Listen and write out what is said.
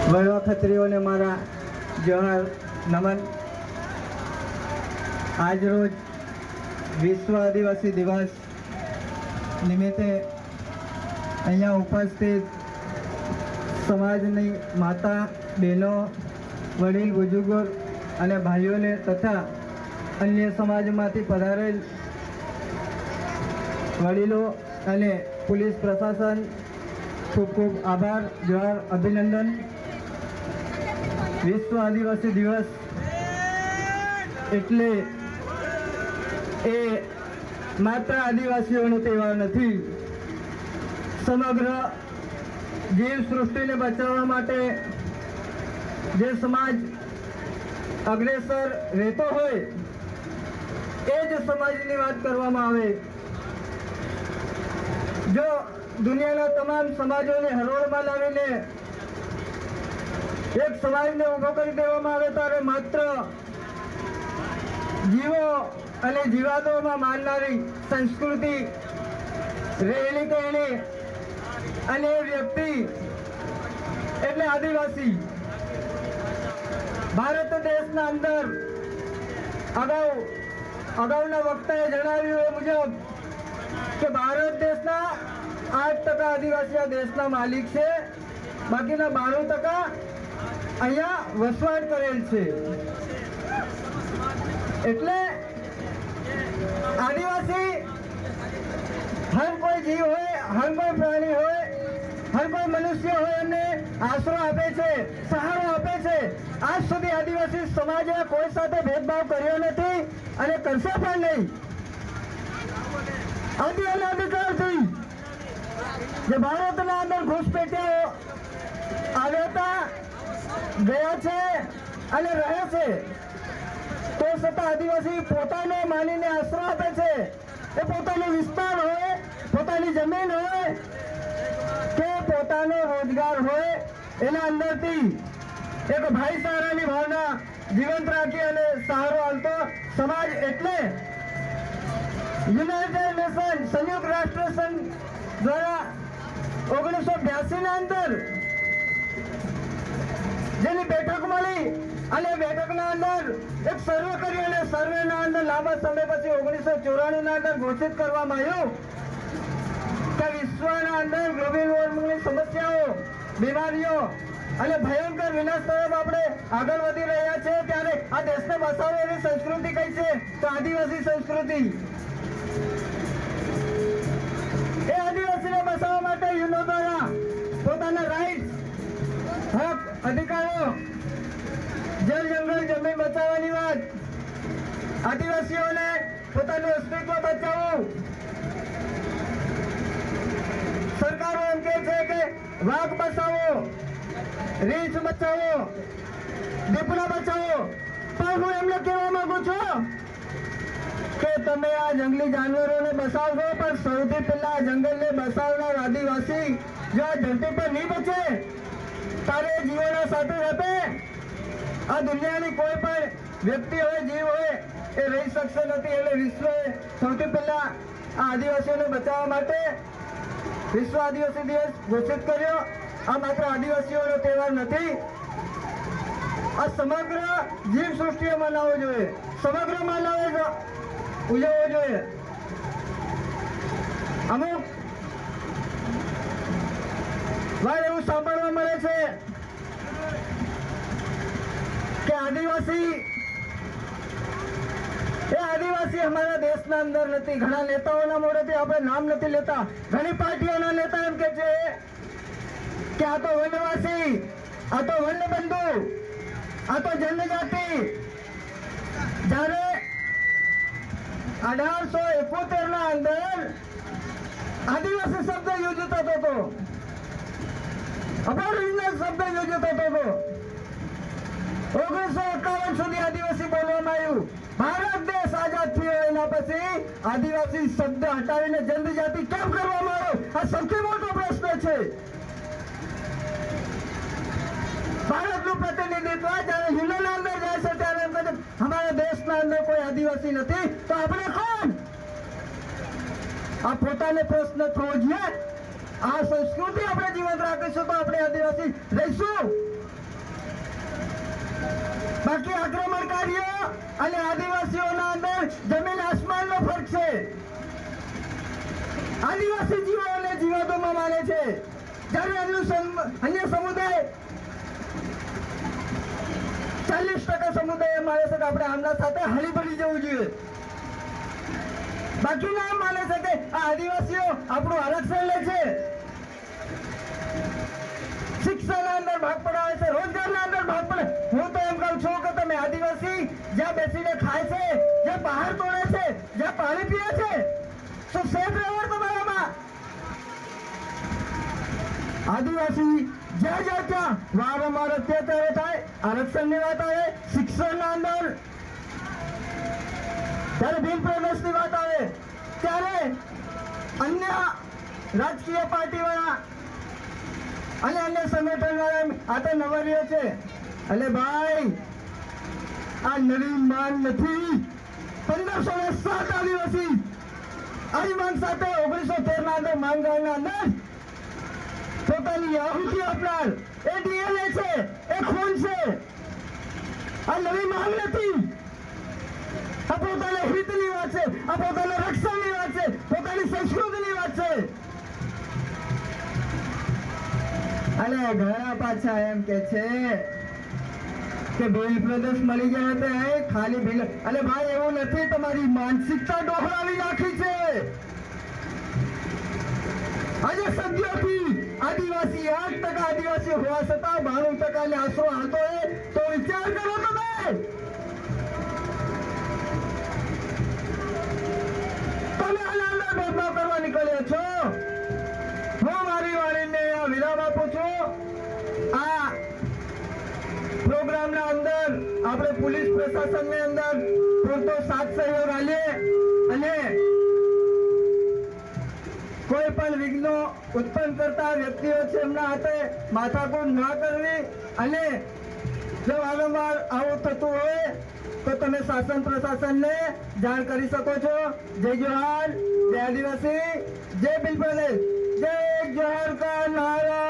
વડવા ખત્રીઓને મારા જોહાર નમન। આજ રોજ વિશ્વ આદિવાસી દિવસ નિમિત્તે અહીંયા ઉપસ્થિત સમાજની માતા બહેનો, વડીલ બુજુર્ગો અને ભાઈઓને તથા અન્ય સમાજમાંથી પધારેલ વડીલો અને પોલીસ પ્રશાસન ખૂબ ખૂબ આભાર, જોહાર, અભિનંદન। વિશ્વ આદિવાસી દિવસ એટલે એ માત્ર આદિવાસીઓનો તહેવાર નથી, સમગ્ર જીવ સૃષ્ટિને બચાવવા માટે જે સમાજ અગ્રેસર રહેતો હોય એ જ સમાજની વાત કરવામાં આવે। જો દુનિયાના તમામ સમાજોને હરોળમાં લાવીને એક સમાજને ઊભો કરી દેવામાં આવે ત્યારે માત્ર જીવો અને જીવાદોમાં માનનારી સંસ્કૃતિ રહેલી કહેણી અને એ વ્યક્તિ એટલે આદિવાસી। ભારત દેશના અંદર અગાઉના વક્તાએ જણાવ્યું એ મુજબ કે ભારત દેશના 8% આદિવાસી આ દેશના માલિક છે, બાકીના 92% અહીંયા વસવાટ કરેલ છે। એટલે આદિવાસી હર કોઈ જીવ હોય, હર કોઈ પ્રાણી હોય, હર કોઈ મનુષ્ય હોય એમને આશરો આપે છે, સહારો આપે છે। આજ સુધી આદિવાસી સમાજે કોઈ સાથે ભેદભાવ કર્યો નથી અને કરશે પણ નહીં। આદિ અનાદિકાળથી જે ભારતના અંદર ઘૂસપેઠિયાઓ આવ્યા હતા, ગયા છે અને રહે છે, તો છતાં આદિવાસી પોતાને માનીને આશરો આપે છે। એ પોતાનો વિસ્તાર હોય, પોતાની જમીન હોય કે પોતાનો રોજગાર હોય, એના અંદરથી એક ભાઈચારાની ભાવના જીવંત રાખી અને સહારો આપતો સમાજ એટલે યુનાઇટેડ નેશન સંયુક્ત રાષ્ટ્ર સંઘ દ્વારા 1982 ના અંદર જેની બેઠક મળી અને બેઠકના અંદર એક સર્વે કર્યો અને સર્વેના અંદર લાંબા સમય પછી 1994 ના અંદર ઘોષિત કરવામાં આવ્યું કે વિશ્વના અંદર ગ્લોબલ વોર્મિંગની સમસ્યાઓ, બીમારીઓ અને ભયંકર વિનાશ તરફ આપણે આગળ વધી રહ્યા છે ત્યારે આ દેશને બચાવવા એવી સંસ્કૃતિ કઈ છે તો આદિવાસી સંસ્કૃતિ। એ આદિવાસીને બચાવવા માટે યુનો દ્વારા પોતાના રાઇટ્સ, હક, અધિકારો, જળ જંગલ જમીન બચાવવાની વાત, આદિવાસીઓને પોતાનું અસ્તિત્વ બચાવવું, સરકારો એમ કહે છે કે વાઘ બચાવો, રીંછ બચાવો, દીપડા બચાવો, પણ હું એમને કહેવા માંગુ છું કે તમે આ જંગલી જાનવરોને બચાવશો પણ સૌથી પહેલા આ જંગલને બચાવનાર આદિવાસી જો આ ધરતી પર નહીં બચે તારે જીવોના સાથે રહેશે, આ દુનિયાની કોઈ પણ વ્યક્તિ હોય, જીવ હોય એ રહી શકશે નથી। એટલે વિશ્વએ સૌથી પહેલા આ આદિવાસીઓને બચાવવા માટે વિશ્વ આદિવાસી દિવસ ઘોષિત કર્યો। આ માત્ર આદિવાસીઓનો તહેવાર નથી, આ સમગ્ર જીવ સૃષ્ટિએ મનાવવો જોઈએ, સમગ્ર માનવે ઉજવવો જોઈએ। અમુક વાર એવું સાંભળવા મળે છે કે આદિવાસી અમારા દેશના અંદર નથી। ઘણા નેતાઓના મોઢેથી આપણે નામ નથી લેતા, ઘણી પાર્ટીઓના નેતા એમ કે છે કે આ તો વનવાસી, આ તો વન્યબંધુ, આ તો જનજાતિ। જ્યારે 1871 ના અંદર આદિવાસી શબ્દ યુઝ થતો હતો, અબોરિજિનલ શબ્દ યુઝ થતો હતો। 1951 સુધી આદિવાસી બોલવામાં આવ્યું। ભારત દેશ આઝાદ થયો એના પછી આદિવાસી શબ્દ હટાવીને જનજાતિ કેમ કરવામાં આવ્યો? આ સૌથી મોટો પ્રશ્ન છે। ભારતનું પ્રતિનિધિત્વ જ્યારે યુનિયનના અંદર જાય છે ત્યારે એમ કહે છે અમારા દેશના અંદર કોઈ આદિવાસી નથી, તો આપણે કોણ? આ પોતાને પ્રશ્ન થવો જોઈએ। આ સંસ્કૃતિ આપણે જીવંત રાખીશું તો આપણે આદિવાસી રહીશું। અધિકારીઓ અને આદિવાસીઓના અંદર જમીન આસમાનનો ફરક છે. આદિવાસી જીવો અને જીવાતોમાં માને છે, જ્યારે અન્ય સમુદાય 40% સમુદાય માને છે કે આપણે આમના સાથે હળી ભળી જવું જોઈએ. બાકીના એમ માને છે કે આ આદિવાસીઓ આપણું આરક્ષણ લે છે, શિક્ષણના અંદર ભાગ પડાવે છે, રોજગારના અંદર ભાગ પડે. હું તો એમ કહું છું કે તમે આદિવાસી જ્યાં બેસીને ખાય છે, જ્યાં બહાર તોડે છે, જ્યાં પાણી પીએ છે, તો સેફ રહેવું તમારામાં. આદિવાસી જ્યાં જ્યાં ત્યાં વારંવાર અત્યાચારો થાય, આરક્ષણની વાત આવે, શિક્ષણના અંદર ત્યારે બિલ પ્રવેશની વાત આવે, ત્યારે અન્ય રાજકીય પાર્ટી વાળા અને અન્ય સંગઠન વાળા આ તો નવરીઓ છે. એટલે ભાઈ આ નવી માંગ નથી. 1507 આદિવાસી આવી માંગ સાથે 1913 ના અંદર માંગના અંદર પોતાની આહુતિ આપનાર એ ડીએનએ છે, એ ખૂન છે. આ નવી માંગ નથી. આ પોતાના હિતની વાત છે, આ પોતાના રક્ષણની વાત છે, પોતાની સંસ્કૃતિની વાત છે. અને ઘણા પાછા એમ કે છે કે બિલ પ્રદેશ મળી ગયા તો ખાલી બિલ. અરે ભાઈ એવું નથી, તમારી માનસિકતા ડોહરાવી નાખી છે. આજે સદ્યોથી આદિવાસી 8% આદિવાસી હોવા છતાં 92% ને આશરો હાલતો હોય તો વિચાર કરો તમે. તમે આના ભેદભાવ કરવા નીકળ્યા છો. હું મારી વાણીને વિરામ આપું છું. આ પ્રોગ્રામના અંદર આપણે પોલીસ પ્રશાસનની અંદર પૂરતો સાથ સહયોગ આલીએ અને કોઈ પણ વિઘ્નો ઉત્પન્ન કરતા વ્યક્તિઓ છે એમના હાથે માથાકૂટ ના કરવી. અને જો વારંવાર આવું થતું હોય તો તમે શાસન પ્રશાસનને જાણ કરી શકો છો. જય જોહાર, જય આદિવાસી, જય બિલ પ્રદેશ, જય જોહાર કા નારા.